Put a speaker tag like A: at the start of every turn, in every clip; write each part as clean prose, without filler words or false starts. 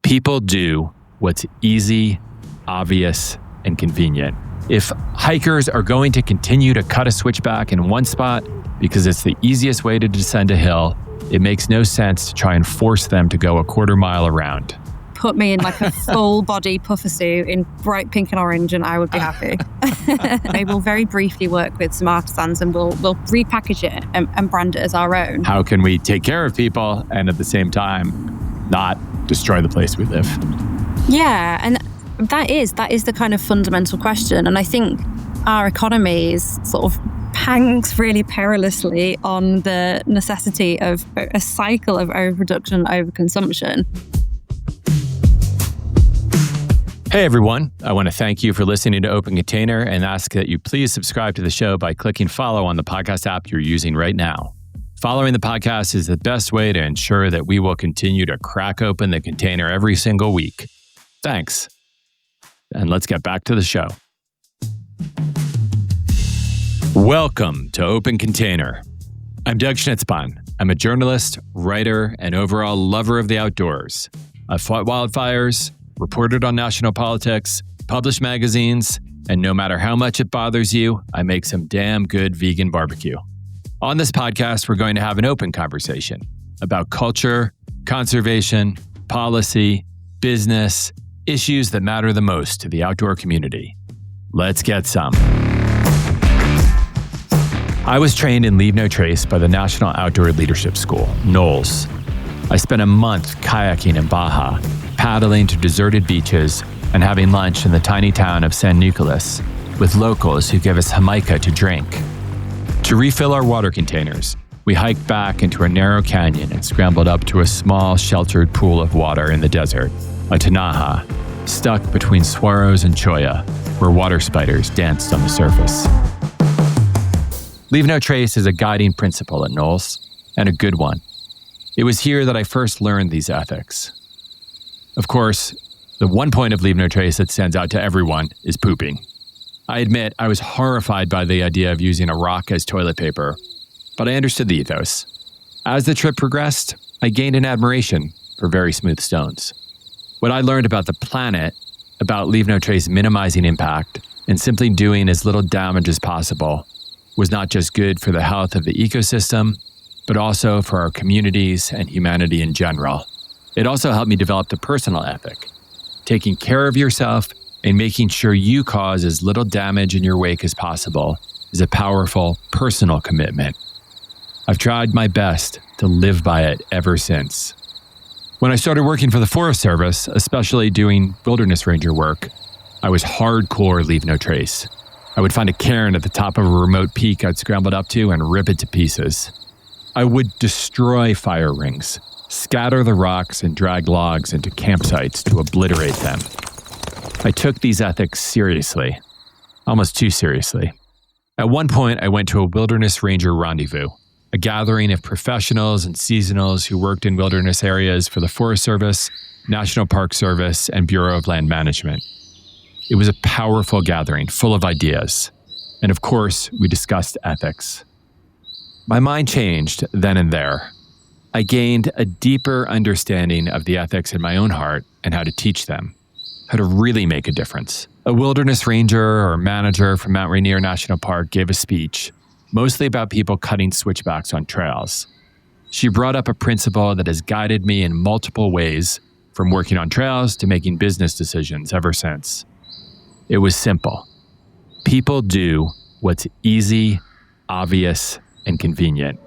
A: People do what's easy, obvious, and convenient. If hikers are going to continue to cut a switchback in one spot because it's the easiest way to descend a hill, it makes no sense to try and force them to go a quarter mile around.
B: Put me in like a full body puffer suit in bright pink and orange and I would be happy. I will very briefly work with some artisans and we'll repackage it and brand it as our own.
A: How can we take care of people and at the same time not destroy the place we live?
B: Yeah, and that is the kind of fundamental question. And I think our economy is sort of hangs really perilously on the necessity of a cycle of overproduction and overconsumption.
A: Hey everyone, I want to thank you for listening to Open Container and ask that you please subscribe to the show by clicking follow on the podcast app you're using right now. Following the podcast is the best way to ensure that we will continue to crack open the container every single week. Thanks. And let's get back to the show. Welcome to Open Container. I'm Doug Schnitzbahn. I'm a journalist, writer, and overall lover of the outdoors. I've fought wildfires, reported on national politics, published magazines, and no matter how much it bothers you, I make some damn good vegan barbecue. On this podcast, we're going to have an open conversation about culture, conservation, policy, business, issues that matter the most to the outdoor community. Let's get some. I was trained in Leave No Trace by the National Outdoor Leadership School, NOLS. I spent a month kayaking in Baja, paddling to deserted beaches, and having lunch in the tiny town of San Nicolas with locals who gave us jamaica to drink. To refill our water containers, we hiked back into a narrow canyon and scrambled up to a small, sheltered pool of water in the desert, a tinaja, stuck between Saguaros and Cholla, where water spiders danced on the surface. Leave No Trace is a guiding principle at NOLS, and a good one. It was here that I first learned these ethics. Of course, the one point of Leave No Trace that stands out to everyone is pooping. I admit I was horrified by the idea of using a rock as toilet paper, but I understood the ethos. As the trip progressed, I gained an admiration for very smooth stones. What I learned about the planet, about Leave No Trace minimizing impact, and simply doing as little damage as possible, was not just good for the health of the ecosystem, but also for our communities and humanity in general. It also helped me develop the personal ethic. Taking care of yourself and making sure you cause as little damage in your wake as possible is a powerful personal commitment. I've tried my best to live by it ever since. When I started working for the Forest Service, especially doing wilderness ranger work, I was hardcore Leave No Trace. I would find a cairn at the top of a remote peak I'd scrambled up to and rip it to pieces. I would destroy fire rings, scatter the rocks, and drag logs into campsites to obliterate them. I took these ethics seriously, almost too seriously. At one point, I went to a wilderness ranger rendezvous, a gathering of professionals and seasonals who worked in wilderness areas for the Forest Service, National Park Service, and Bureau of Land Management. It was a powerful gathering full of ideas. And of course, we discussed ethics. My mind changed then and there. I gained a deeper understanding of the ethics in my own heart and how to teach them, how to really make a difference. A wilderness ranger or manager from Mount Rainier National Park gave a speech, mostly about people cutting switchbacks on trails. She brought up a principle that has guided me in multiple ways, from working on trails to making business decisions ever since. It was simple. People do what's easy, obvious, and convenient.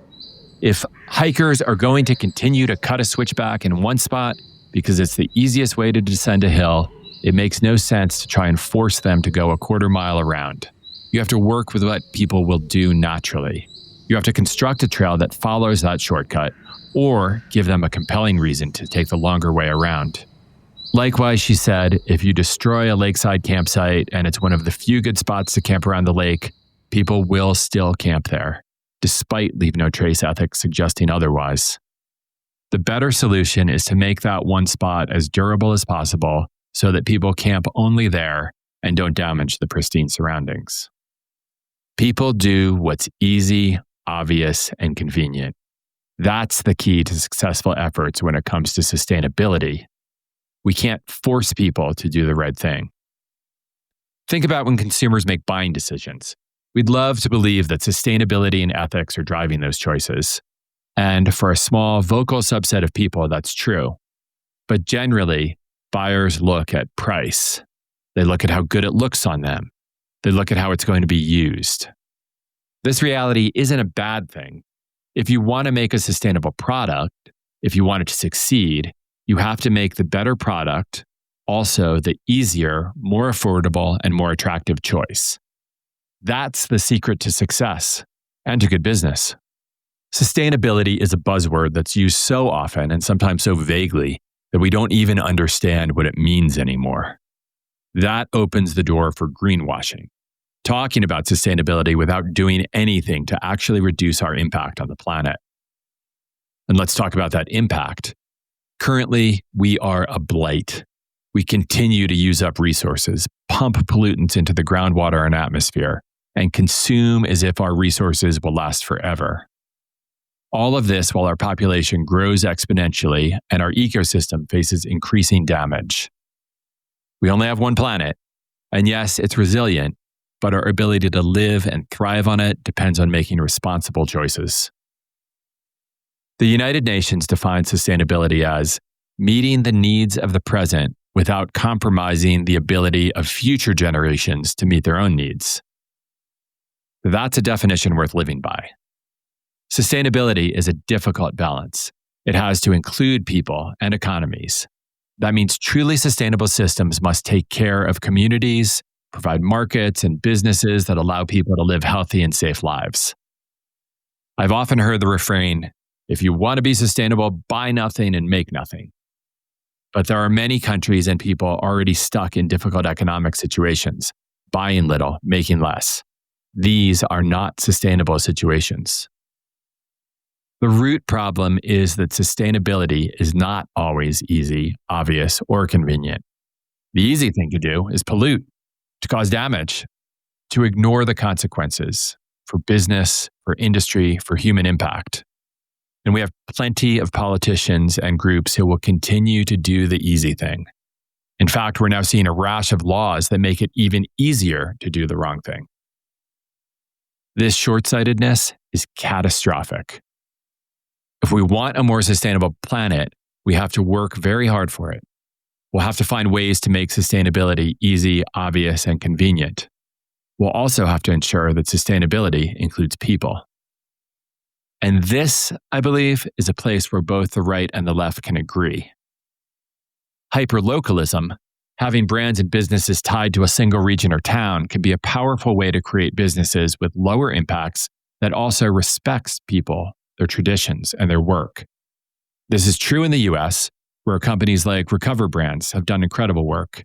A: If hikers are going to continue to cut a switchback in one spot because it's the easiest way to descend a hill, it makes no sense to try and force them to go a quarter mile around. You have to work with what people will do naturally. You have to construct a trail that follows that shortcut, or give them a compelling reason to take the longer way around. Likewise, she said, if you destroy a lakeside campsite and it's one of the few good spots to camp around the lake, people will still camp there, despite Leave No Trace ethics suggesting otherwise. The better solution is to make that one spot as durable as possible so that people camp only there and don't damage the pristine surroundings. People do what's easy, obvious, and convenient. That's the key to successful efforts when it comes to sustainability. We can't force people to do the right thing. Think about when consumers make buying decisions. We'd love to believe that sustainability and ethics are driving those choices. And for a small, vocal subset of people, that's true. But generally, buyers look at price. They look at how good it looks on them. They look at how it's going to be used. This reality isn't a bad thing. If you want to make a sustainable product, if you want it to succeed, you have to make the better product also the easier, more affordable, and more attractive choice. That's the secret to success and to good business. Sustainability is a buzzword that's used so often and sometimes so vaguely that we don't even understand what it means anymore. That opens the door for greenwashing, talking about sustainability without doing anything to actually reduce our impact on the planet. And let's talk about that impact. Currently, we are a blight. We continue to use up resources, pump pollutants into the groundwater and atmosphere, and consume as if our resources will last forever. All of this while our population grows exponentially and our ecosystem faces increasing damage. We only have one planet, and yes, it's resilient, but our ability to live and thrive on it depends on making responsible choices. The United Nations defines sustainability as meeting the needs of the present without compromising the ability of future generations to meet their own needs. That's a definition worth living by. Sustainability is a difficult balance. It has to include people and economies. That means truly sustainable systems must take care of communities, provide markets and businesses that allow people to live healthy and safe lives. I've often heard the refrain, if you want to be sustainable, buy nothing and make nothing. But there are many countries and people already stuck in difficult economic situations, buying little, making less. These are not sustainable situations. The root problem is that sustainability is not always easy, obvious, or convenient. The easy thing to do is pollute, to cause damage, to ignore the consequences for business, for industry, for human impact. And we have plenty of politicians and groups who will continue to do the easy thing. In fact, we're now seeing a rash of laws that make it even easier to do the wrong thing. This short-sightedness is catastrophic. If we want a more sustainable planet, we have to work very hard for it. We'll have to find ways to make sustainability easy, obvious, and convenient. We'll also have to ensure that sustainability includes people. And this, I believe, is a place where both the right and the left can agree. Hyperlocalism, having brands and businesses tied to a single region or town, can be a powerful way to create businesses with lower impacts that also respects people, their traditions, and their work. This is true in the US, where companies like Recover Brands have done incredible work.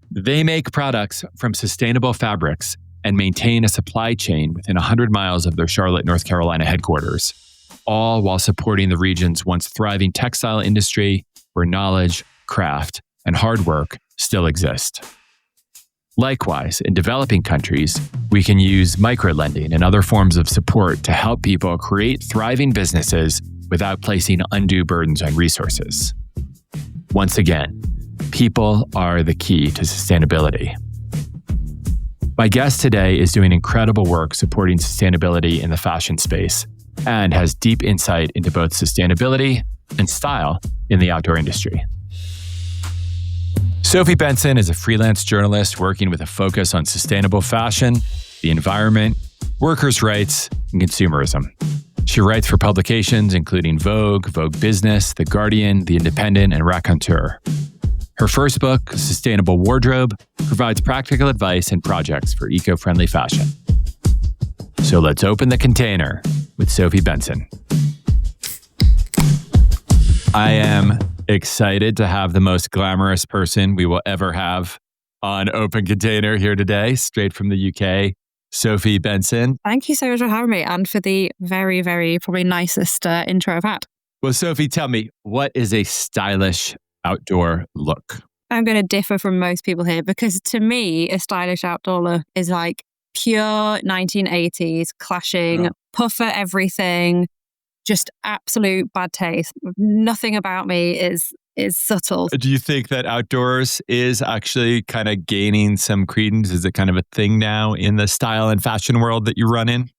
A: They make products from sustainable fabrics and maintain a supply chain within 100 miles of their Charlotte, North Carolina headquarters, all while supporting the region's once thriving textile industry where knowledge, craft, and hard work still exist. Likewise, in developing countries, we can use microlending and other forms of support to help people create thriving businesses without placing undue burdens on resources. Once again, people are the key to sustainability. My guest today is doing incredible work supporting sustainability in the fashion space and has deep insight into both sustainability and style in the outdoor industry. Sophie Benson is a freelance journalist working with a focus on sustainable fashion, the environment, workers' rights, and consumerism. She writes for publications including Vogue, Vogue Business, The Guardian, The Independent, and Raconteur. Her first book, Sustainable Wardrobe, provides practical advice and projects for eco-friendly fashion. So let's open the container with Sophie Benson. I am excited to have the most glamorous person we will ever have on Open Container here today, straight from the UK, Sophie Benson.
B: Thank you so much for having me and for the very, very probably nicest intro I've had.
A: Well, Sophie, tell me, what is a stylish outdoor look?
B: I'm going to differ from most people here because to me, a stylish outdoor look is like pure 1980s clashing, puffer everything, just absolute bad taste. Nothing about me is is subtle.
A: Do you think that outdoors is actually kind of gaining some credence? Is it kind of a thing now in the style and fashion world that you run in?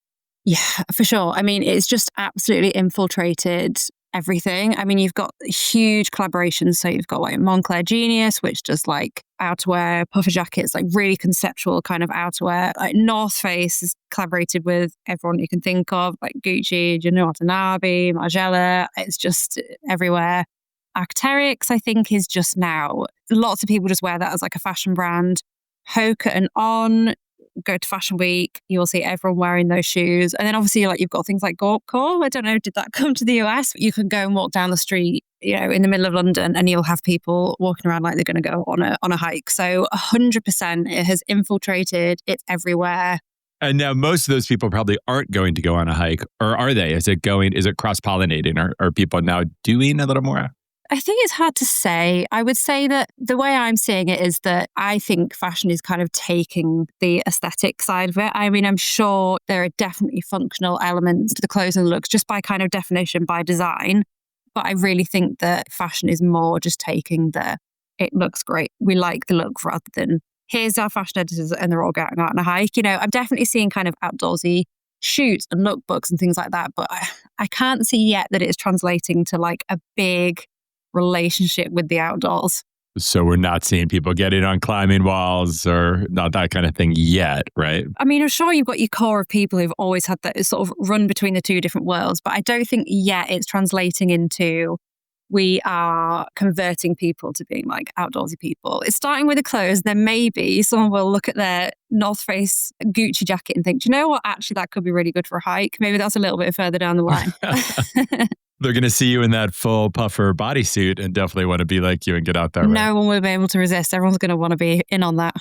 B: Yeah, for sure. I mean, it's just absolutely infiltrated everything. I mean, you've got huge collaborations. So you've got like Moncler Genius, which does like outerwear, puffer jackets, like really conceptual kind of outerwear. Like North Face has collaborated with everyone you can think of, like Gucci, Gino Watanabe, Margiela. It's just everywhere. Arc'teryx, I think, is just now. Lots of people just wear that as like a fashion brand. Hoka and On. Go to Fashion Week, you'll see everyone wearing those shoes. And then obviously like you've got things like Gorpcore. I don't know, did that come to the US? You can go and walk down the street, in the middle of London and you'll have people walking around like they're going to go on a hike. So 100% it has infiltrated, it's everywhere.
A: And now most of those people probably aren't going to go on a hike, or are they? Is it cross-pollinating? Are people now doing a little more?
B: I think it's hard to say. I would say that the way I'm seeing it is that I think fashion is kind of taking the aesthetic side of it. I mean, I'm sure there are definitely functional elements to the clothes and looks just by kind of definition, by design. But I really think that fashion is more just taking it looks great. We like the look rather than here's our fashion editors and they're all going out on a hike. I'm definitely seeing kind of outdoorsy shoots and lookbooks and things like that. But I can't see yet that it's translating to like a big relationship with the outdoors.
A: So we're not seeing people getting on climbing walls or not that kind of thing yet, right?
B: I mean, I'm sure you've got your core of people who've always had that sort of run between the two different worlds, but I don't think yet it's translating into we are converting people to being like outdoorsy people. It's starting with the clothes, then maybe someone will look at their North Face Gucci jacket and think, do you know what? Actually, that could be really good for a hike. Maybe that's a little bit further down the line.
A: They're going to see you in that full puffer bodysuit and definitely want to be like you and get out there. Right?
B: No one will be able to resist. Everyone's going to want to be in on that.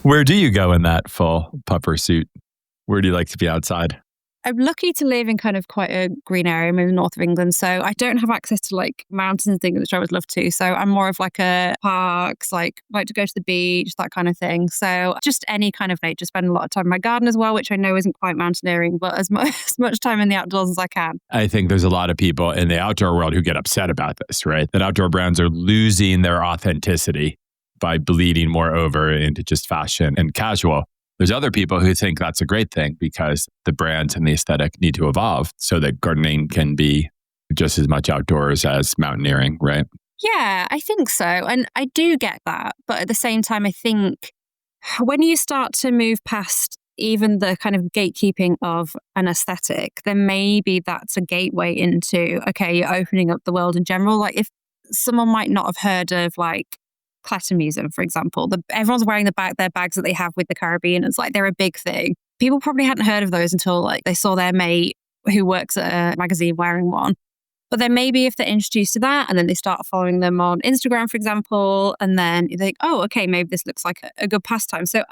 A: Where do you go in that full puffer suit? Where do you like to be outside?
B: I'm lucky to live in kind of quite a green area. I'm in the north of England, so I don't have access to like mountains and things, which I would love to. So I'm more of like a parks, like to go to the beach, that kind of thing. So just any kind of nature. Spend a lot of time in my garden as well, which I know isn't quite mountaineering, but as much time in the outdoors as I can.
A: I think there's a lot of people in the outdoor world who get upset about this, right? That outdoor brands are losing their authenticity by bleeding more over into just fashion and casual. There's other people who think that's a great thing because the brands and the aesthetic need to evolve so that gardening can be just as much outdoors as mountaineering, right?
B: Yeah, I think so. And I do get that. But at the same time, I think when you start to move past even the kind of gatekeeping of an aesthetic, then maybe that's a gateway into, okay, you're opening up the world in general. Like if someone might not have heard of like Museum, for example. Everyone's wearing their bags that they have with the Caribbean. It's like they're a big thing. People probably hadn't heard of those until like they saw their mate who works at a magazine wearing one. But then maybe if they're introduced to that and then they start following them on Instagram, for example, and then you think, oh, okay, maybe this looks like a good pastime. So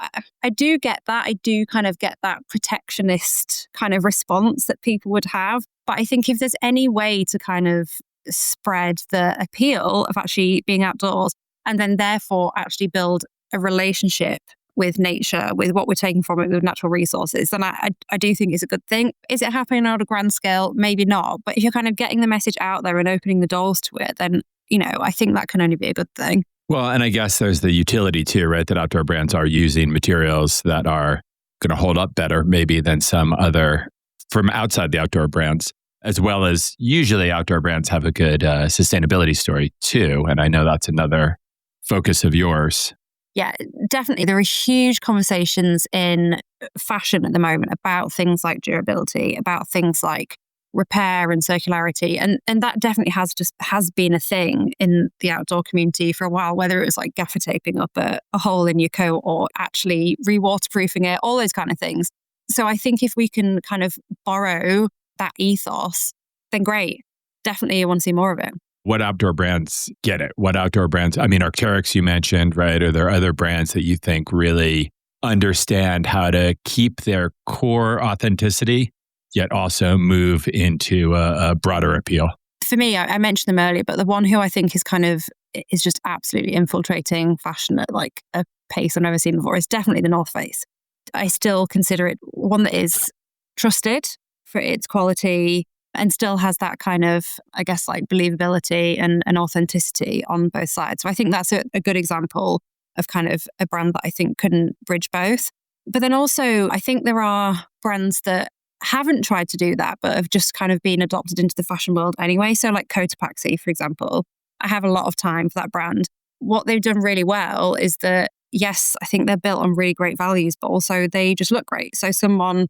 B: I do get that. I do kind of get that protectionist kind of response that people would have. But I think if there's any way to kind of spread the appeal of actually being outdoors, and then therefore actually build a relationship with nature, with what we're taking from it, with natural resources, then I do think it's a good thing. Is it happening on a grand scale? Maybe not. But if you're kind of getting the message out there and opening the doors to it, then, I think that can only be a good thing.
A: Well, and I guess there's the utility too, right? That outdoor brands are using materials that are going to hold up better maybe than some other from outside the outdoor brands. As well as usually outdoor brands have a good sustainability story too. And I know that's another focus of yours.
B: Yeah, definitely. There are huge conversations in fashion at the moment about things like durability, about things like repair and circularity. And that definitely has been a thing in the outdoor community for a while, whether it was like gaffer taping up a hole in your coat or actually re-waterproofing it, all those kind of things. So I think if we can kind of borrow that ethos, then great. Definitely I want to see more of it.
A: What outdoor brands get it? What outdoor brands? I mean, Arc'teryx you mentioned, right? Are there other brands that you think really understand how to keep their core authenticity, yet also move into a broader appeal?
B: For me, I mentioned them earlier, but the one who I think is just absolutely infiltrating fashion at like a pace I've never seen before is definitely the North Face. I still consider it one that is trusted for its quality. and still has that kind of, I guess, like believability and authenticity on both sides. So I think that's a good example of kind of a brand that I think couldn't bridge both. But then also, I think there are brands that haven't tried to do that, but have just kind of been adopted into the fashion world anyway. So like Cotopaxi, for example, I have a lot of time for that brand. What they've done really well is that, yes, I think they're built on really great values, but also they just look great. So someone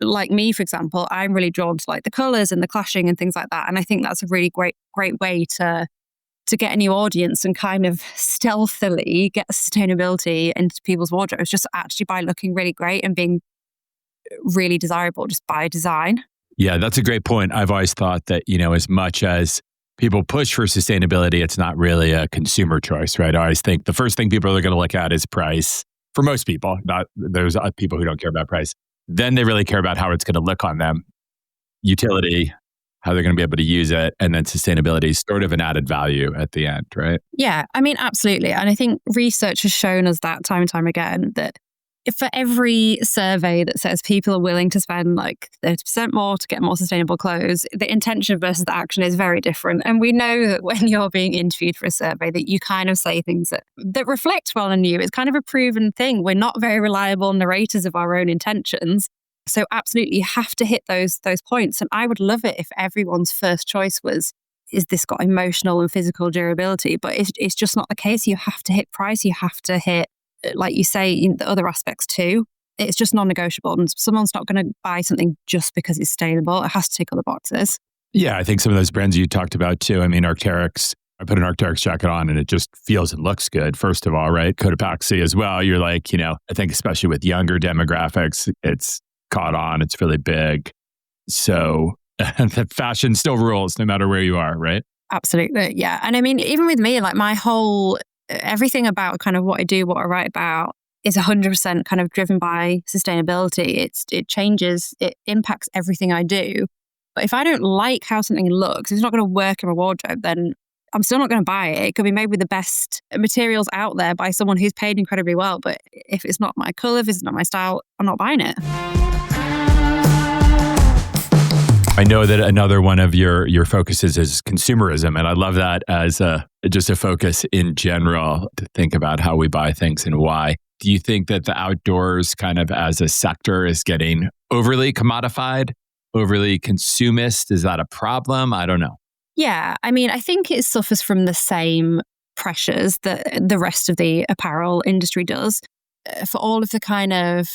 B: like me, for example, I'm really drawn to like the colours and the clashing and things like that. And I think that's a really great way to get a new audience and kind of stealthily get sustainability into people's wardrobes, just actually by looking really great and being really desirable just by design.
A: Yeah, that's a great point. I've always thought that, as much as people push for sustainability, it's not really a consumer choice, right? I always think the first thing people are going to look at is price. For most people, there's people who don't care about price. Then they really care about how it's going to look on them. Utility, how they're going to be able to use it, and then sustainability is sort of an added value at the end, right?
B: Yeah, I mean, absolutely. And I think research has shown us that time and time again, that if for every survey that says people are willing to spend like 30% more to get more sustainable clothes, the intention versus the action is very different. And we know that when you're being interviewed for a survey, that you kind of say things that reflect well on you. It's kind of a proven thing. We're not very reliable narrators of our own intentions. So absolutely, you have to hit those points. And I would love it if everyone's first choice was, is this got emotional and physical durability? But it's just not the case. You have to hit price. You have to hit, like you say, the other aspects too. It's just non-negotiable. And someone's not going to buy something just because it's sustainable. It has to tick all the boxes.
A: Yeah, I think some of those brands you talked about too. I mean, Arc'teryx, I put an Arc'teryx jacket on and it just feels and looks good, first of all, right? Cotopaxi as well. You're like, I think especially with younger demographics, it's caught on. It's really big. So the fashion still rules no matter where you are, right?
B: Absolutely. Yeah. And I mean, even with me, like everything about kind of what I do, what I write about is 100% kind of driven by sustainability. It impacts everything I do. But if I don't like how something looks, if it's not going to work in my wardrobe, then I'm still not going to buy it. It could be made with the best materials out there by someone who's paid incredibly well. But if it's not my color, if it's not my style, I'm not buying it.
A: I know that another one of your focuses is consumerism, and I love that as just a focus in general to think about how we buy things and why. Do you think that the outdoors kind of as a sector is getting overly commodified, overly consumist? Is that a problem? I don't know.
B: Yeah, I mean, I think it suffers from the same pressures that the rest of the apparel industry does. For all of the kind of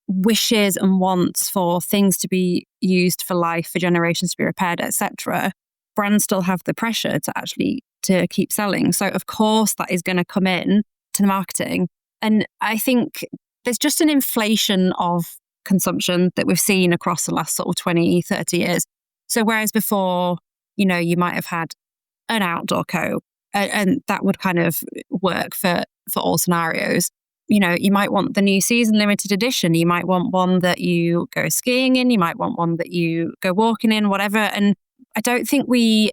B: wishes and wants for things to be used for life, for generations to be repaired, etc., brands still have the pressure to keep selling. So of course that is going to come in to the marketing. And I think there's just an inflation of consumption that we've seen across the last sort of 20, 30 years. So whereas before, you might have had an outdoor coat and that would kind of work for all scenarios. You might want the new season limited edition. You might want one that you go skiing in. You might want one that you go walking in, whatever. And I don't think we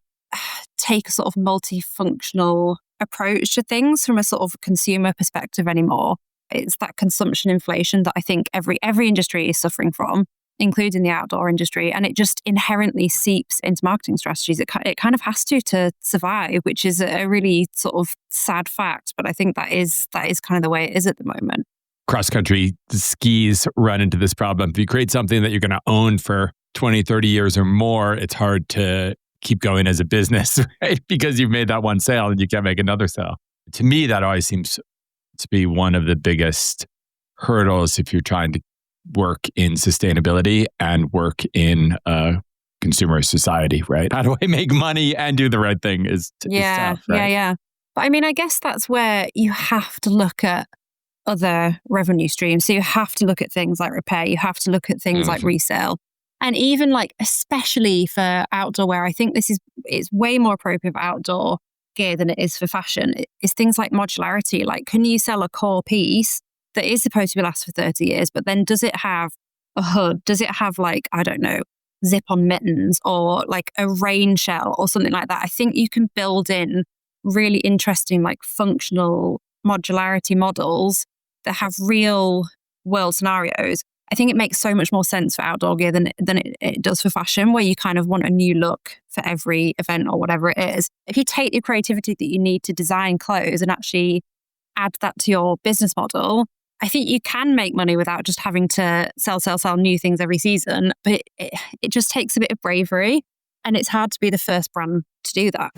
B: take a sort of multifunctional approach to things from a sort of consumer perspective anymore. It's that consumption inflation that I think every industry is suffering from, including the outdoor industry. And it just inherently seeps into marketing strategies. It kind of has to survive, which is a really sort of sad fact. But I think that is kind of the way it is at the moment.
A: Cross-country skis run into this problem. If you create something that you're going to own for 20, 30 years or more, it's hard to keep going as a business, right? Because you've made that one sale and you can't make another sale. To me, that always seems to be one of the biggest hurdles if you're trying to work in sustainability and work in a consumer society, right? How do I make money and do the right thing is tough, right?
B: Yeah. But I mean, I guess that's where you have to look at other revenue streams. So you have to look at things like repair. You have to look at things like resale. And even like, especially for outdoor wear, I think it's way more appropriate for outdoor gear than it is for fashion. It's things like modularity. Like, can you sell a core piece that is supposed to last for 30 years, but then does it have a hood? Does it have like, I don't know, zip-on mittens or like a rain shell or something like that? I think you can build in really interesting, like functional modularity models that have real world scenarios. I think it makes so much more sense for outdoor gear than it does for fashion, where you kind of want a new look for every event or whatever it is. If you take the creativity that you need to design clothes and actually add that to your business model, I think you can make money without just having to sell new things every season. But it just takes a bit of bravery, and it's hard to be the first brand to do that.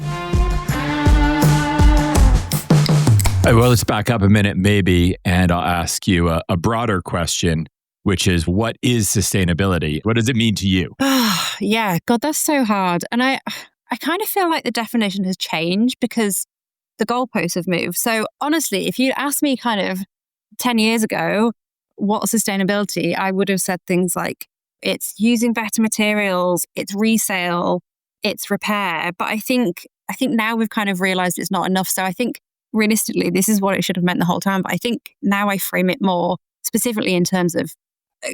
A: Well, let's back up a minute maybe, and I'll ask you a broader question, which is, what is sustainability? What does it mean to you?
B: Yeah, God, that's so hard. And I kind of feel like the definition has changed because the goalposts have moved. So honestly, if you'd asked me kind of 10 years ago, what sustainability, I would have said things like, it's using better materials, it's resale, it's repair. But I think now we've kind of realized it's not enough. So I think realistically, this is what it should have meant the whole time. But I think now I frame it more specifically in terms of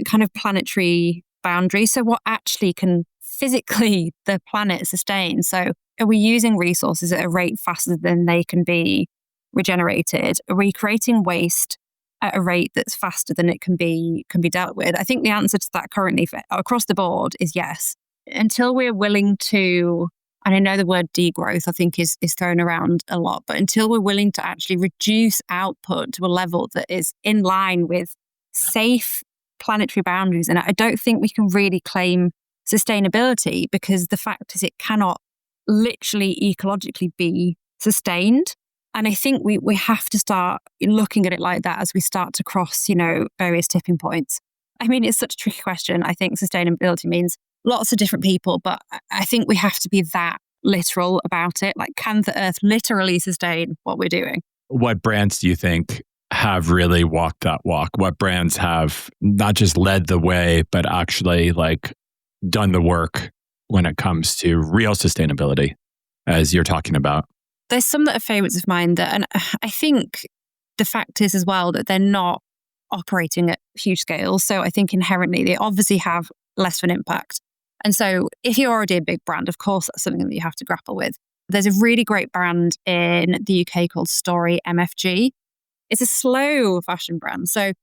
B: kind of planetary boundaries. So what actually can physically the planet sustain? So are we using resources at a rate faster than they can be regenerated? Are we creating waste at a rate that's faster than it can be dealt with? I think the answer to that currently across the board is yes. Until we're willing to, and I know the word degrowth I think is thrown around a lot, but until we're willing to actually reduce output to a level that is in line with safe planetary boundaries, and I don't think we can really claim sustainability, because the fact is it cannot literally ecologically be sustained. And I think we have to start looking at it like that as we start to cross, various tipping points. I mean, it's such a tricky question. I think sustainability means lots of different people, but I think we have to be that literal about it. Like, can the earth literally sustain what we're doing?
A: What brands do you think have really walked that walk? What brands have not just led the way, but actually done the work when it comes to real sustainability, as you're talking about?
B: There's some that are favorites of mine and I think the fact is as well that they're not operating at huge scales. So I think inherently they obviously have less of an impact. And so if you're already a big brand, of course, that's something that you have to grapple with. There's a really great brand in the UK called Story MFG. It's a slow fashion brand. So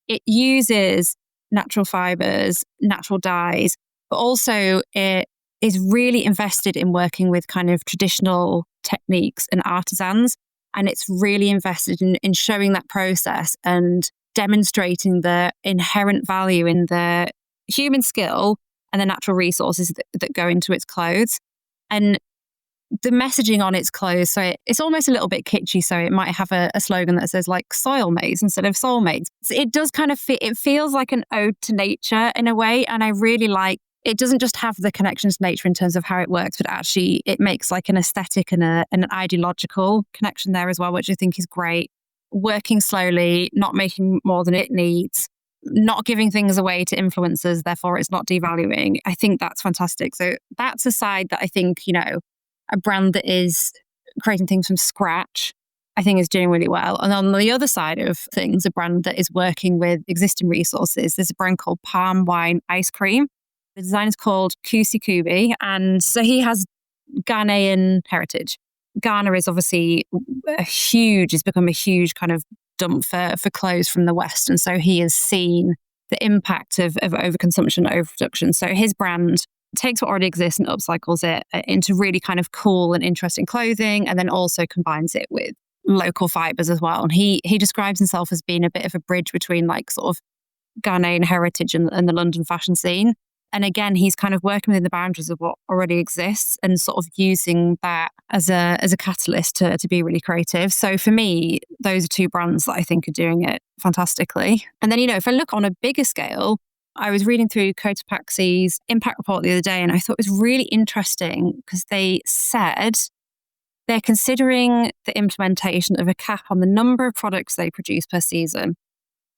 B: it uses natural fibers, natural dyes, but also it is really invested in working with kind of traditional techniques and artisans. And it's really invested in showing that process and demonstrating the inherent value in the human skill and the natural resources that go into its clothes. And the messaging on its clothes, so it's almost a little bit kitschy, so it might have a slogan that says soil mates instead of soulmates. So it does kind of it feels like an ode to nature in a way, and I really like it. Doesn't just have the connection to nature in terms of how it works, but actually it makes an aesthetic and an ideological connection there as well, which I think is great. Working slowly, not making more than it needs, not giving things away to influencers, therefore it's not devaluing. I think that's fantastic. So that's a side that I think, a brand that is creating things from scratch, I think is doing really well. And on the other side of things, a brand that is working with existing resources, there's a brand called Palm Wine Ice Cream. The design is called Kusi Kubi. And so he has Ghanaian heritage. Ghana is obviously it's become a huge kind of dump for clothes from the West. And so he has seen the impact of overconsumption, overproduction. So his brand takes what already exists and upcycles it into really kind of cool and interesting clothing, and then also combines it with local fibers as well. And he describes himself as being a bit of a bridge between sort of Ghanaian heritage and the London fashion scene. And again, he's kind of working within the boundaries of what already exists and sort of using that as a catalyst to be really creative. So for me, those are two brands that I think are doing it fantastically. And then, if I look on a bigger scale, I was reading through Cotopaxi's impact report the other day, and I thought it was really interesting because they said they're considering the implementation of a cap on the number of products they produce per season.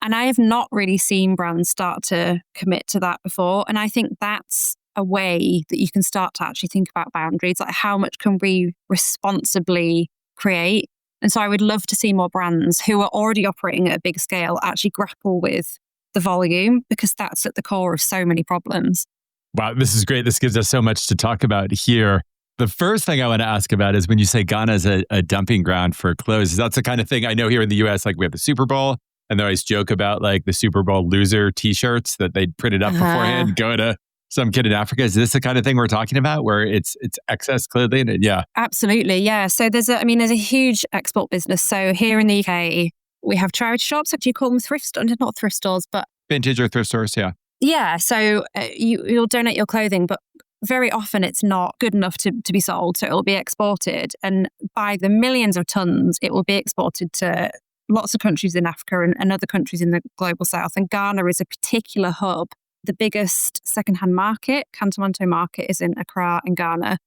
B: And I have not really seen brands start to commit to that before. And I think that's a way that you can start to actually think about boundaries, like how much can we responsibly create? And so I would love to see more brands who are already operating at a big scale actually grapple with the volume, because that's at the core of so many problems.
A: Wow, this is great. This gives us so much to talk about here. The first thing I want to ask about is when you say Ghana is a dumping ground for clothes, that's the kind of thing I know here in the US, we have the Super Bowl. And they always joke about like the Super Bowl loser t-shirts that they'd printed up beforehand, go to some kid in Africa. Is this the kind of thing we're talking about where it's excess clearly? Yeah.
B: Absolutely. Yeah. So there's a huge export business. So here in the UK, we have charity shops. Do you call them thrift stores? Not thrift stores, but
A: vintage or thrift stores. Yeah.
B: Yeah. So you'll donate your clothing, but very often it's not good enough to be sold. So it will be exported. And by the millions of tons, it will be exported to lots of countries in Africa and other countries in the global south. And Ghana is a particular hub. The biggest secondhand market, Kantamanto market, is in Accra in Ghana.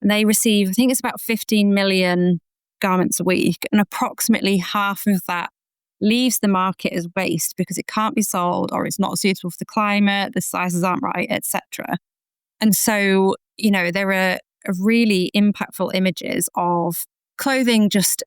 B: And they receive, I think it's about 15 million garments a week. And approximately half of that leaves the market as waste because it can't be sold or it's not suitable for the climate, the sizes aren't right, etc. And so, there are really impactful images of clothing just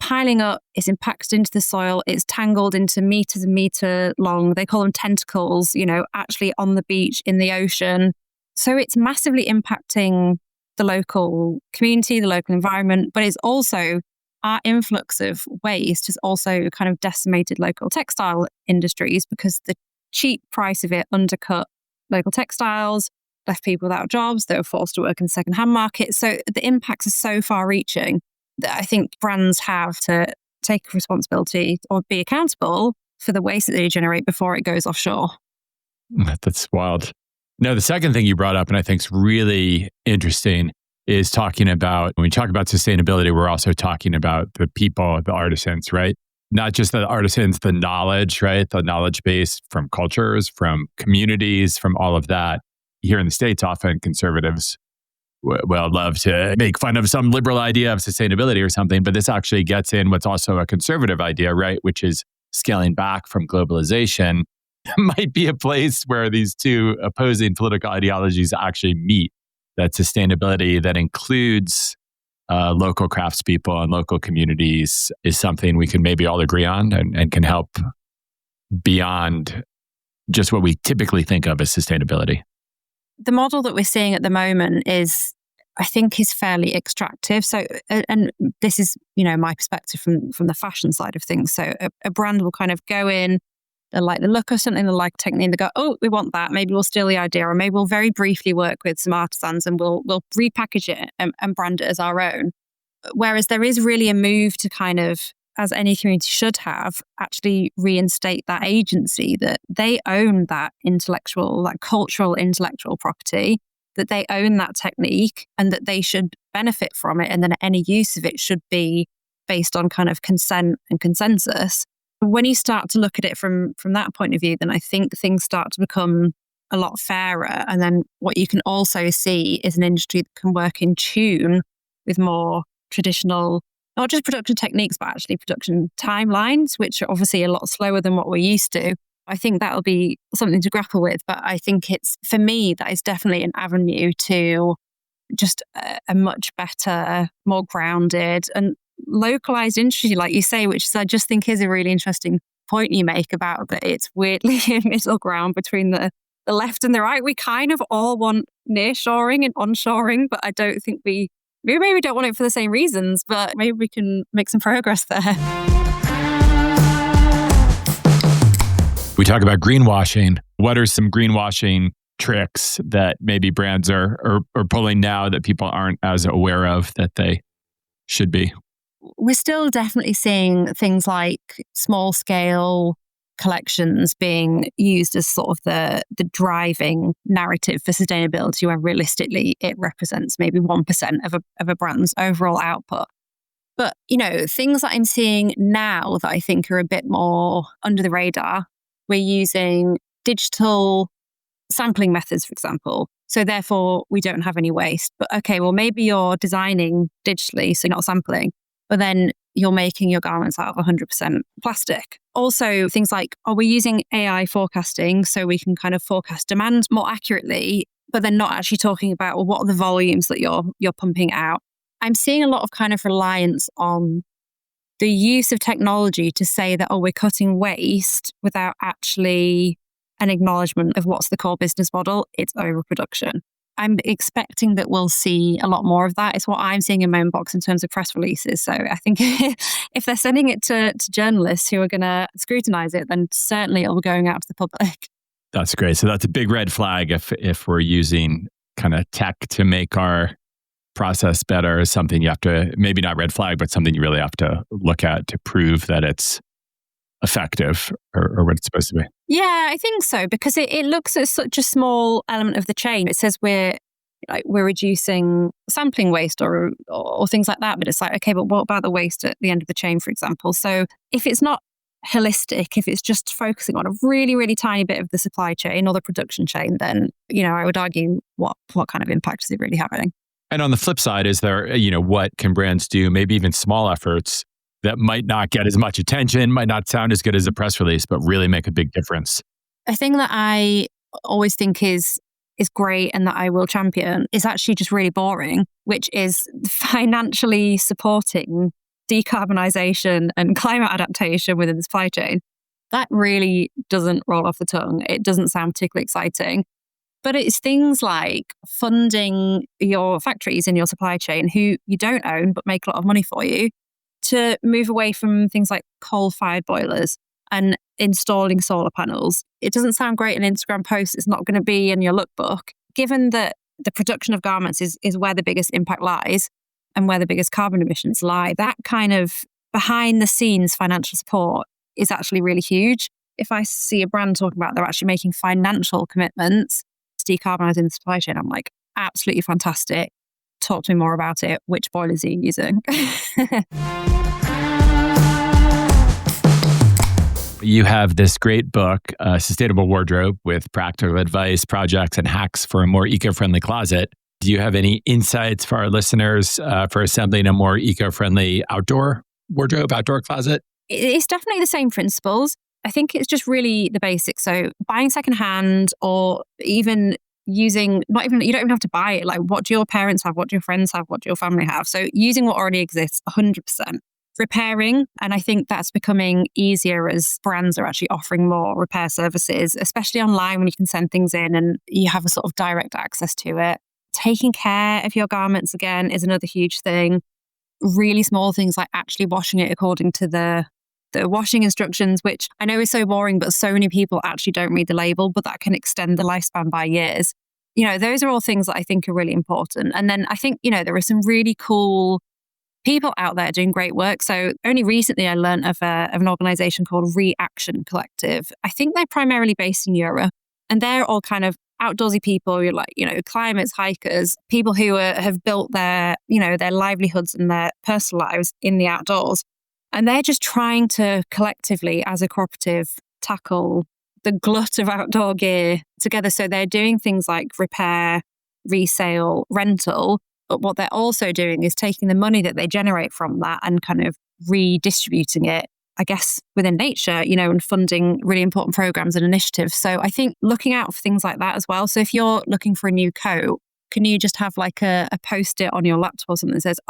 B: piling up, it's impacted into the soil, it's tangled into meters and meter long. They call them tentacles, actually on the beach, in the ocean. So it's massively impacting the local community, the local environment, but it's also our influx of waste has also kind of decimated local textile industries because the cheap price of it undercut local textiles, left people without jobs, they were forced to work in the second-hand market. So the impacts are so far-reaching that I think brands have to take responsibility or be accountable for the waste that they generate before it goes offshore.
A: That's wild. No, the second thing you brought up, and I think is really interesting, is talking about, when we talk about sustainability, we're also talking about the people, the artisans, right? Not just the artisans, the knowledge, right? The knowledge base from cultures, from communities, from all of that. Here in the States, often conservatives will love to make fun of some liberal idea of sustainability or something, but this actually gets in what's also a conservative idea, right? Which is scaling back from globalization. Might be a place where these two opposing political ideologies actually meet. That sustainability that includes local craftspeople and local communities is something we can maybe all agree on and can help beyond just what we typically think of as sustainability.
B: The model that we're seeing at the moment is fairly extractive. So, and this is, my perspective from the fashion side of things. So a brand will kind of go in, they like the look of something, they like technique, they go, oh, we want that. Maybe we'll steal the idea, or maybe we'll very briefly work with some artisans and we'll repackage it and brand it as our own. Whereas there is really a move to kind of, as any community should have, actually reinstate that agency, that they own that intellectual, that cultural intellectual property, that they own that technique and that they should benefit from it. And then any use of it should be based on kind of consent and consensus. When you start to look at it from that point of view, then I think things start to become a lot fairer. And then what you can also see is an industry that can work in tune with more traditional, not just production techniques, but actually production timelines, which are obviously a lot slower than what we're used to. I think that'll be something to grapple with. But I think for me, that is definitely an avenue to just a much better, more grounded and localized industry, like you say, which I just think is a really interesting point you make about that it's weirdly a middle ground between the left and the right. We kind of all want nearshoring and onshoring, but I don't think we maybe don't want it for the same reasons, but maybe we can make some progress there.
A: We talk about greenwashing. What are some greenwashing tricks that maybe brands are pulling now that people aren't as aware of that they should be?
B: We're still definitely seeing things like small scale collections being used as sort of the driving narrative for sustainability, where realistically it represents maybe 1% of a brand's overall output. But, things that I'm seeing now that I think are a bit more under the radar, we're using digital sampling methods, for example. So therefore, we don't have any waste. But okay, well, maybe you're designing digitally, so you're not sampling, but then you're making your garments out of 100% plastic. Also, things like, are we using AI forecasting so we can kind of forecast demand more accurately, but then not actually talking about, well, what are the volumes that you're pumping out? I'm seeing a lot of kind of reliance on the use of technology to say that, we're cutting waste without actually an acknowledgement of what's the core business model. It's overproduction. I'm expecting that we'll see a lot more of that. It's what I'm seeing in my inbox in terms of press releases. So I think if they're sending it to journalists who are going to scrutinize it, then certainly it'll be going out to the public.
A: That's great. So that's a big red flag if we're using kind of tech to make our process better. Is something you have to, maybe not red flag, but something you really have to look at to prove that it's effective or what it's supposed to be.
B: Yeah, I think so, because it looks at such a small element of the chain. It says we're reducing sampling waste or things like that, but it's like, okay, but what about the waste at the end of the chain, for example? So if it's not holistic, if it's just focusing on a really, really tiny bit of the supply chain or the production chain, then, I would argue what kind of impact is it really having?
A: And on the flip side, is there, what can brands do, maybe even small efforts that might not get as much attention, might not sound as good as a press release, but really make a big difference?
B: A thing that I always think is great and that I will champion is actually just really boring, which is financially supporting decarbonisation and climate adaptation within the supply chain. That really doesn't roll off the tongue. It doesn't sound particularly exciting. But it's things like funding your factories in your supply chain who you don't own but make a lot of money for you, to move away from things like coal-fired boilers and installing solar panels. It doesn't sound great in an Instagram post. It's not going to be in your lookbook. Given that the production of garments is where the biggest impact lies and where the biggest carbon emissions lie, that kind of behind-the-scenes financial support is actually really huge. If I see a brand talking about they're actually making financial commitments to decarbonising the supply chain, I'm like, absolutely fantastic. Talk to me more about it. Which boilers are you using?
A: You have this great book, Sustainable Wardrobe, with practical advice, projects, and hacks for a more eco-friendly closet. Do you have any insights for our listeners for assembling a more eco-friendly outdoor wardrobe, outdoor closet?
B: It's definitely the same principles. I think it's just really the basics. So buying secondhand, or even using, you don't even have to buy it. Like, what do your parents have? What do your friends have? What do your family have? So using what already exists, 100%. Repairing, and I think that's becoming easier as brands are actually offering more repair services, especially online when you can send things in and you have a sort of direct access to it. Taking care of your garments, again, is another huge thing. Really small things like actually washing it according to the washing instructions, which I know is so boring, but so many people actually don't read the label, but that can extend the lifespan by years. Those are all things that I think are really important. And then I think, there are some really cool people out there doing great work. So only recently I learned of an organisation called Reaction Collective. I think they're primarily based in Europe, and they're all kind of outdoorsy people. You're like, climbers, hikers, people who have built their livelihoods and their personal lives in the outdoors. And they're just trying to collectively, as a cooperative, tackle the glut of outdoor gear together. So they're doing things like repair, resale, rental. But what they're also doing is taking the money that they generate from that and kind of redistributing it, I guess, within nature, and funding really important programs and initiatives. So I think looking out for things like that as well. So if you're looking for a new coat, can you just have like a post-it on your laptop or something that says,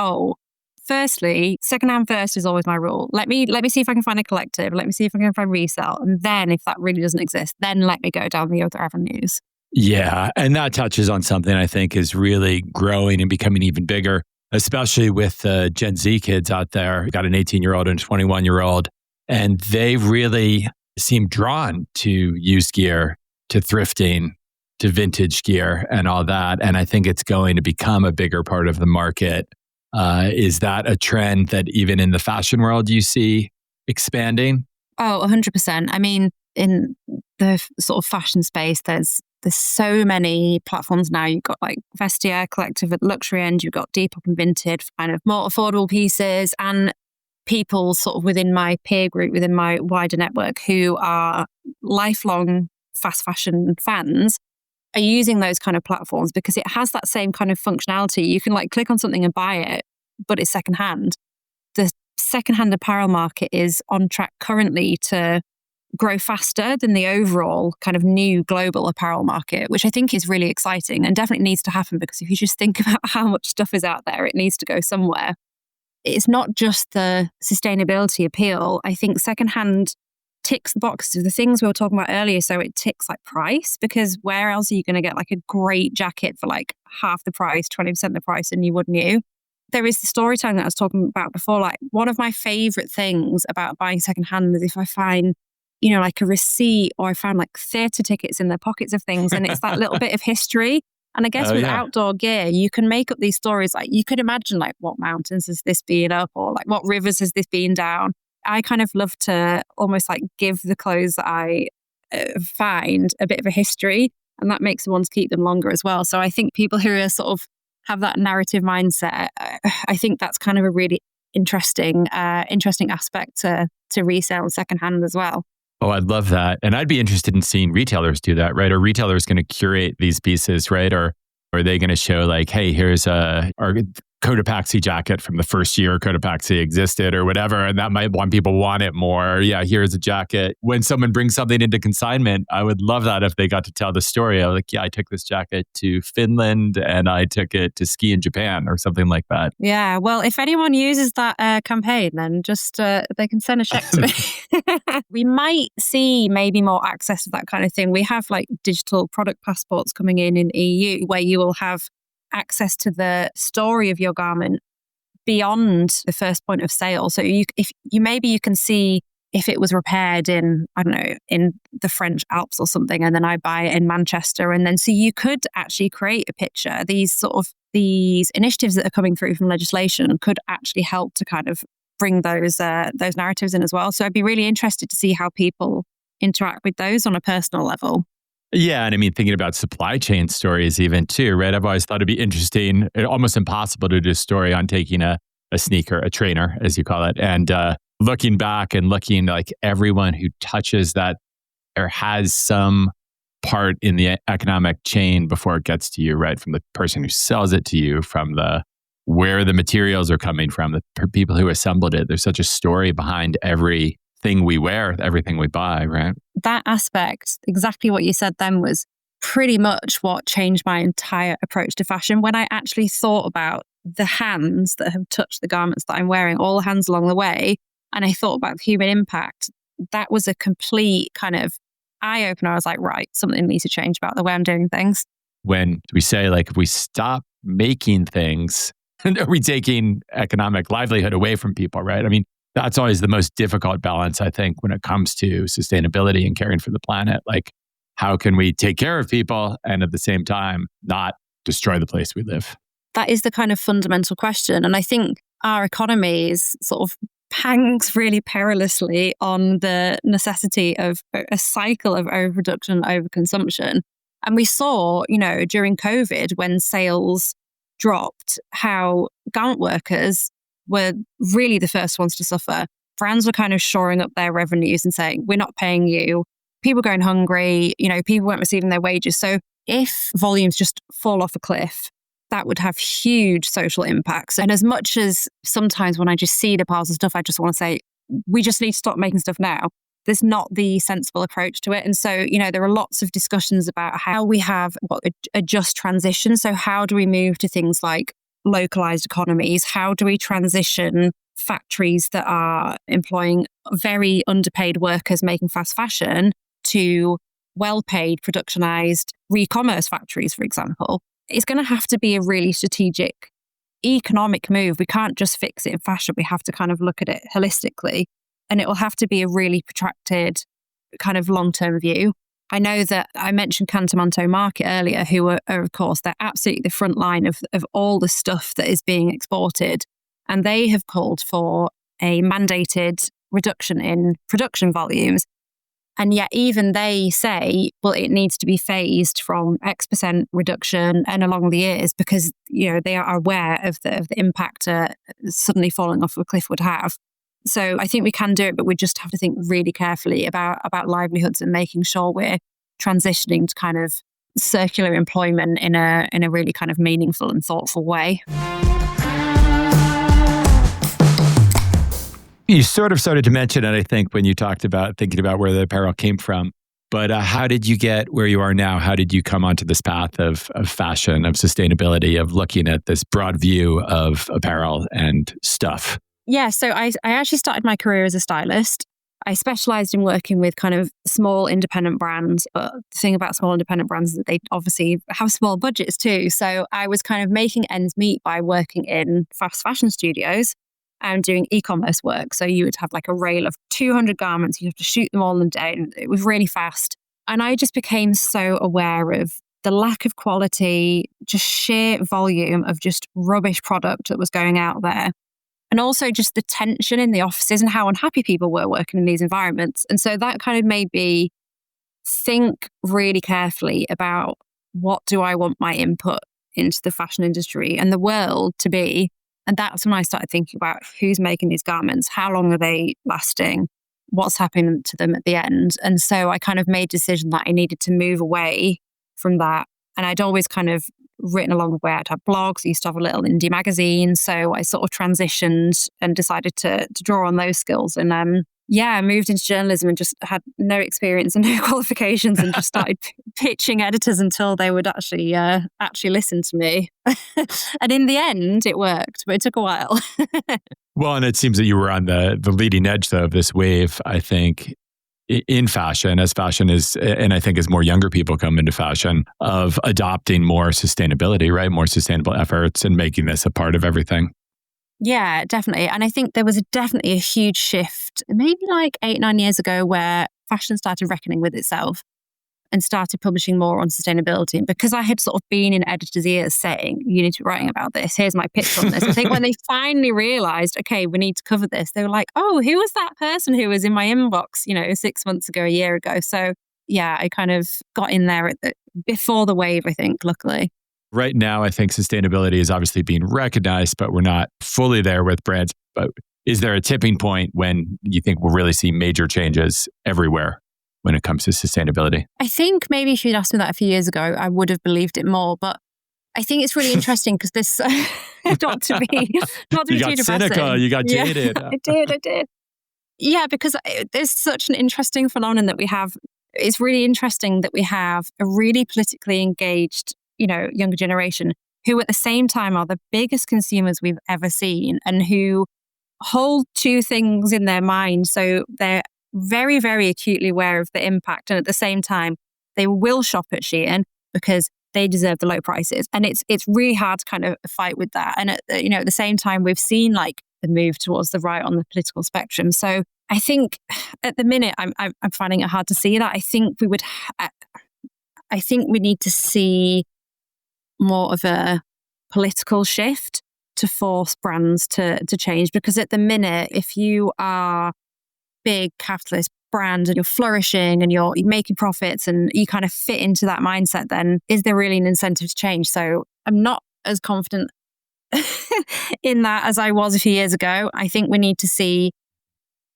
B: firstly, secondhand first is always my rule. Let me see if I can find a collective. Let me see if I can find resale. And then if that really doesn't exist, then let me go down the other avenues.
A: Yeah. And that touches on something I think is really growing and becoming even bigger, especially with Gen Z kids out there. We've got an 18-year-old and a 21-year-old, and they really seem drawn to used gear, to thrifting, to vintage gear and all that. And I think it's going to become a bigger part of the market. Is that a trend that even in the fashion world you see expanding?
B: Oh, 100%. I mean, in the sort of fashion space, there's so many platforms now. You've got like Vestiaire Collective at the luxury end, you've got Depop and Vinted for kind of more affordable pieces, and people sort of within my peer group, within my wider network, who are lifelong fast fashion fans, are using those kind of platforms because it has that same kind of functionality. You can like click on something and buy it, but it's secondhand. The secondhand apparel market is on track currently to grow faster than the overall kind of new global apparel market, which I think is really exciting and definitely needs to happen, because if you just think about how much stuff is out there, it needs to go somewhere. It's not just the sustainability appeal. I think secondhand ticks the boxes of the things we were talking about earlier. So it ticks like price, because where else are you going to get like a great jacket for like half the price, 20% the price than you would new? There is the storytelling that I was talking about before. Like, one of my favorite things about buying secondhand is if I find, you know, like a receipt, or I found like theatre tickets in the pockets of things, and it's that little bit of history. And I guess with outdoor gear, you can make up these stories. Like, you could imagine like, what mountains has this been up, or like what rivers has this been down? I kind of love to almost like give the clothes that I find a bit of a history, and that makes the ones keep them longer as well. So I think people who are sort of have that narrative mindset, I think that's kind of a really interesting aspect to resale and secondhand as well.
A: Oh, I'd love that. And I'd be interested in seeing retailers do that, right? Are retailers going to curate these pieces, right? Or are they going to show like, hey, here's our Cotopaxi jacket from the first year Cotopaxi existed or whatever, and that might want people want it more. Yeah, here's a jacket. When someone brings something into consignment, I would love that if they got to tell the story. I was like, yeah, I took this jacket to Finland and I took it to ski in Japan or something like that.
B: Yeah, well, if anyone uses that campaign, then just they can send a check to me. We might see maybe more access to that kind of thing. We have like digital product passports coming in EU, where you will have access to the story of your garment beyond the first point of sale. So you can see if it was repaired in, I don't know, in the French Alps or something, and then I buy it in Manchester. And then so you could actually create a picture. These initiatives that are coming through from legislation could actually help to kind of bring those narratives in as well. So I'd be really interested to see how people interact with those on a personal level.
A: Yeah. And I mean, thinking about supply chain stories even too, right? I've always thought it'd be interesting, almost impossible to do a story on taking a sneaker, a trainer, as you call it, and looking back and looking like everyone who touches that or has some part in the economic chain before it gets to you, right? From the person who sells it to you, from where the materials are coming from, the people who assembled it. There's such a story behind everything we wear, everything we buy, right?
B: That aspect, exactly what you said then, was pretty much what changed my entire approach to fashion. When I actually thought about the hands that have touched the garments that I'm wearing, all the hands along the way, and I thought about the human impact, that was a complete kind of eye-opener. I was like, right, something needs to change about the way I'm doing things.
A: When we say, like, if we stop making things, are we taking economic livelihood away from people, right? I mean, that's always the most difficult balance, I think, when it comes to sustainability and caring for the planet. Like, how can we take care of people and at the same time not destroy the place we live?
B: That is the kind of fundamental question. And I think our economy is sort of pangs really perilously on the necessity of a cycle of overproduction, overconsumption. And we saw, during COVID, when sales dropped, how garment workers were really the first ones to suffer. Brands were kind of shoring up their revenues and saying, we're not paying you. People going hungry, people weren't receiving their wages. So if volumes just fall off a cliff, that would have huge social impacts. And as much as sometimes when I just see the piles of stuff, I just want to say, we just need to stop making stuff now. There's not the sensible approach to it. And so, there are lots of discussions about how we have a just transition. So how do we move to things like localized economies? How do we transition factories that are employing very underpaid workers making fast fashion to well-paid, productionized re-commerce factories, for example? It's going to have to be a really strategic economic move. We can't just fix it in fashion. We have to kind of look at it holistically. And it will have to be a really protracted kind of long-term view. I know that I mentioned Cantamanto Market earlier, who are, of course, they're absolutely the front line of all the stuff that is being exported. And they have called for a mandated reduction in production volumes. And yet even they say, well, it needs to be phased from X% reduction and along the years, because, they are aware of the impact suddenly falling off a cliff would have. So I think we can do it, but we just have to think really carefully about livelihoods and making sure we're transitioning to kind of circular employment in a really kind of meaningful and thoughtful way.
A: You sort of started to mention it, I think, when you talked about thinking about where the apparel came from. But how did you get where you are now? How did you come onto this path of fashion, of sustainability, of looking at this broad view of apparel and stuff?
B: Yeah, so I actually started my career as a stylist. I specialized in working with kind of small independent brands. But the thing about small independent brands is that they obviously have small budgets too. So I was kind of making ends meet by working in fast fashion studios and doing e-commerce work. So you would have like a rail of 200 garments. You'd have to shoot them all in a day. And it was really fast. And I just became so aware of the lack of quality, just sheer volume of just rubbish product that was going out there. And also just the tension in the offices and how unhappy people were working in these environments. And so that kind of made me think really carefully about what do I want my input into the fashion industry and the world to be. And that's when I started thinking about who's making these garments, how long are they lasting, what's happening to them at the end. And so I kind of made a decision that I needed to move away from that. And I'd always kind of written along the way. I'd have blogs, I used to have a little indie magazine. So I sort of transitioned and decided to draw on those skills. And I moved into journalism and just had no experience and no qualifications and just started pitching editors until they would actually listen to me. And in the end, it worked, but it took a while.
A: Well, and it seems that you were on the leading edge, though, of this wave, I think, in fashion, as fashion is, and I think as more younger people come into fashion, of adopting more sustainability, right? More sustainable efforts and making this a part of everything.
B: Yeah, definitely. And I think there was definitely a huge shift, maybe like 8-9 years ago, where fashion started reckoning with itself and started publishing more on sustainability. And because I had sort of been in editors' ears saying, you need to be writing about this, here's my pitch on this. I think when they finally realized, okay, we need to cover this, they were like, oh, who was that person who was in my inbox, 6 months ago, a year ago? So yeah, I kind of got in there before the wave, I think, luckily.
A: Right now, I think sustainability is obviously being recognized, but we're not fully there with brands. But is there a tipping point when you think we'll really see major changes everywhere when it comes to sustainability?
B: I think maybe if you'd asked me that a few years ago, I would have believed it more. But I think it's really interesting because this, not to be
A: you
B: too
A: got
B: depressing.
A: cynical, you got jaded.
B: I did. Yeah, because there's such an interesting phenomenon that we have. It's really interesting that we have a really politically engaged younger generation who at the same time are the biggest consumers we've ever seen and who hold two things in their mind. So they're very, very acutely aware of the impact. And at the same time, they will shop at Shein because they deserve the low prices. And it's really hard to kind of fight with that. And at the same time, we've seen like the move towards the right on the political spectrum. So I think at the minute, I'm finding it hard to see that. I think we need to see more of a political shift to force brands to change. Because at the minute, if you are big capitalist brand and you're flourishing and you're making profits and you kind of fit into that mindset, then is there really an incentive to change? So I'm not as confident in that as I was a few years ago. I think we need to see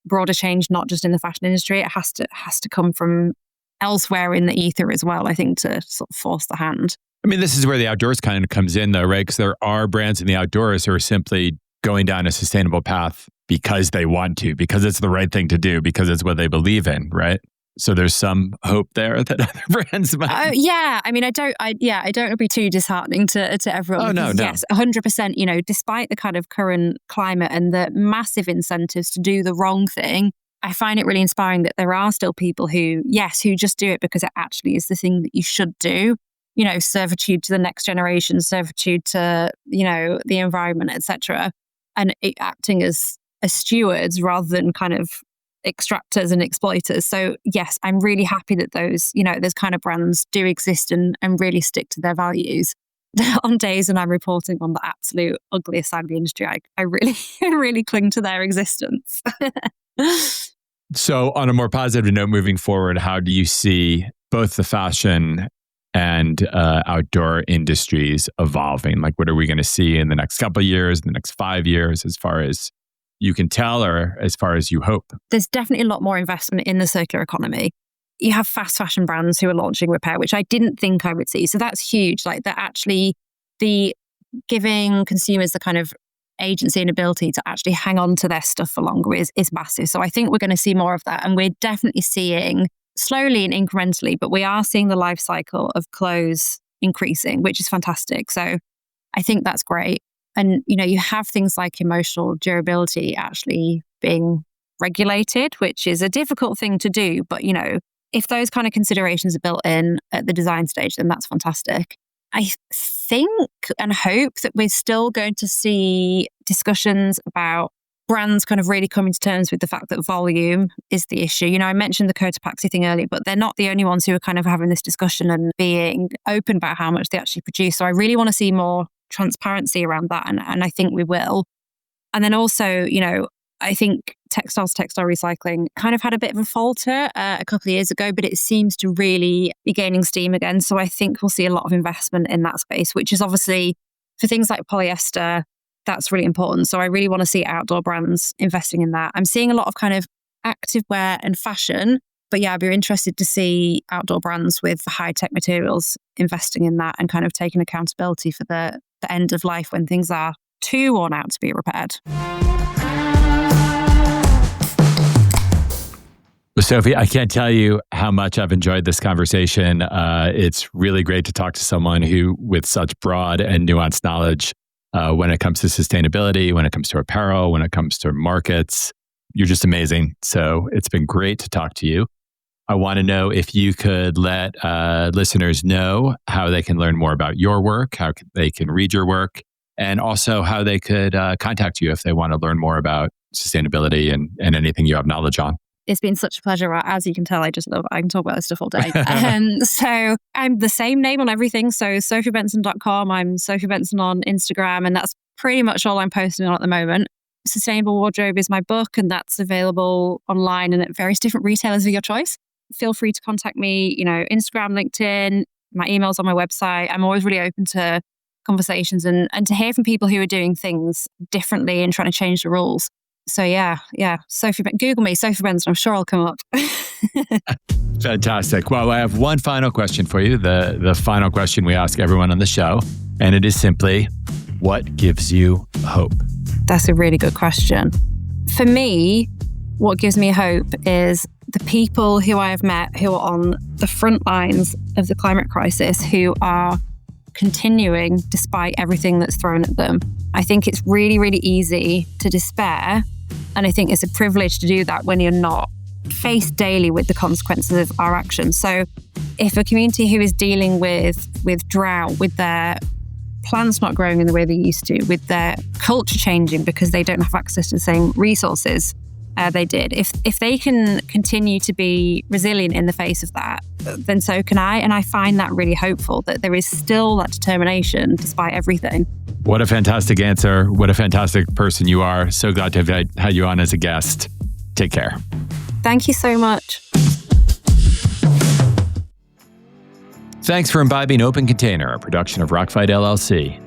B: broader change, not just in the fashion industry. It has to come from elsewhere in the ether as well, I think, to sort of force the hand.
A: I mean, this is where the outdoors kind of comes in though, right? Because there are brands in the outdoors who are simply going down a sustainable path because they want to, because it's the right thing to do, because it's what they believe in, right? So there's some hope there that other brands might.
B: Yeah, I mean, I don't want to be too disheartening to everyone.
A: Oh, no.
B: Yes, 100%, despite the kind of current climate and the massive incentives to do the wrong thing, I find it really inspiring that there are still people who just do it because it actually is the thing that you should do. Servitude to the next generation, servitude to, the environment, etc. And acting as stewards rather than kind of extractors and exploiters. So yes, I'm really happy that those kind of brands do exist and really stick to their values. On days when I'm reporting on the absolute ugliest side of the industry, I really, really cling to their existence.
A: So on a more positive note, moving forward, how do you see both the fashion and outdoor industries evolving? Like, what are we going to see in the next couple of years, in the next 5 years, as far as you can tell, or as far as you hope?
B: There's definitely a lot more investment in the circular economy. You have fast fashion brands who are launching repair, which I didn't think I would see. So that's huge. Like, that actually, the giving consumers the kind of agency and ability to actually hang on to their stuff for longer is massive. So I think we're going to see more of that. And we're definitely seeing, slowly and incrementally, but we are seeing the life cycle of clothes increasing, which is fantastic. So I think that's great. And, you have things like emotional durability actually being regulated, which is a difficult thing to do. But, if those kind of considerations are built in at the design stage, then that's fantastic. I think and hope that we're still going to see discussions about brands kind of really coming to terms with the fact that volume is the issue. I mentioned the cotopaxi thing earlier, but they're not the only ones who are kind of having this discussion and being open about how much they actually produce. So I really want to see more transparency around that. And I think we will. And then also, I think textile recycling kind of had a bit of a falter a couple of years ago, but it seems to really be gaining steam again. So I think we'll see a lot of investment in that space, which is obviously for things like polyester, that's really important. So I really want to see outdoor brands investing in that. I'm seeing a lot of kind of activewear and fashion, but yeah, I'd be interested to see outdoor brands with high-tech materials investing in that and kind of taking accountability for the end of life when things are too worn out to be repaired.
A: Well, Sophie, I can't tell you how much I've enjoyed this conversation. It's really great to talk to someone who, with such broad and nuanced knowledge, when it comes to sustainability, when it comes to apparel, when it comes to markets. You're just amazing. So it's been great to talk to you. I want to know if you could let listeners know how they can learn more about your work, how they can read your work, and also how they could contact you if they want to learn more about sustainability and anything you have knowledge on.
B: It's been such a pleasure. As you can tell, I can talk about this stuff all day. So I'm the same name on everything. So sophiebenson.com. I'm Sophie Benson on Instagram. And that's pretty much all I'm posting on at the moment. Sustainable Wardrobe is my book, and that's available online and at various different retailers of your choice. Feel free to contact me, Instagram, LinkedIn, my email's on my website. I'm always really open to conversations and to hear from people who are doing things differently and trying to change the rules. So yeah. Google me, Sophie Benson. I'm sure I'll come up.
A: Fantastic. Well, I have one final question for you. The final question we ask everyone on the show. And it is simply, what gives you hope?
B: That's a really good question. For me, what gives me hope is the people who I have met who are on the front lines of the climate crisis, who are continuing despite everything that's thrown at them. I think it's really, really easy to despair. And I think it's a privilege to do that when you're not faced daily with the consequences of our actions. So if a community who is dealing with drought, with their plants not growing in the way they used to, with their culture changing because they don't have access to the same resources they did, if they can continue to be resilient in the face of that, then so can I. And I find that really hopeful, that there is still that determination despite everything.
A: What a fantastic answer. What a fantastic person you are. So glad to have had you on as a guest. Take care.
B: Thank you so much.
A: Thanks for imbibing Open Container, a production of Rockfight LLC.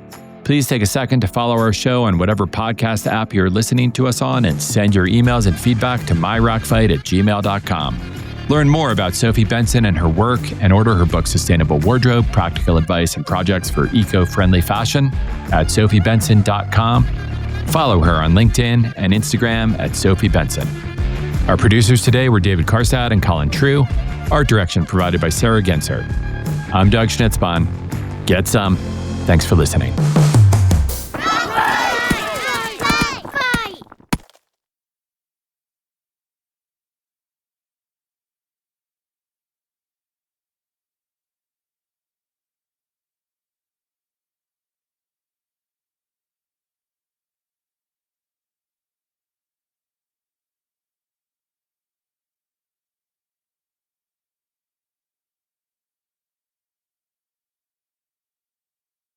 A: Please take a second to follow our show on whatever podcast app you're listening to us on, and send your emails and feedback to myrockfight@gmail.com. Learn more about Sophie Benson and her work, and order her book Sustainable Wardrobe, Practical Advice and Projects for Eco-Friendly Fashion at sophiebenson.com. Follow her on LinkedIn and Instagram at Sophie Benson. Our producers today were David Karstad and Colin True. Art direction provided by Sarah Gensert. I'm Doug Schnitzbahn. Get some. Thanks for listening.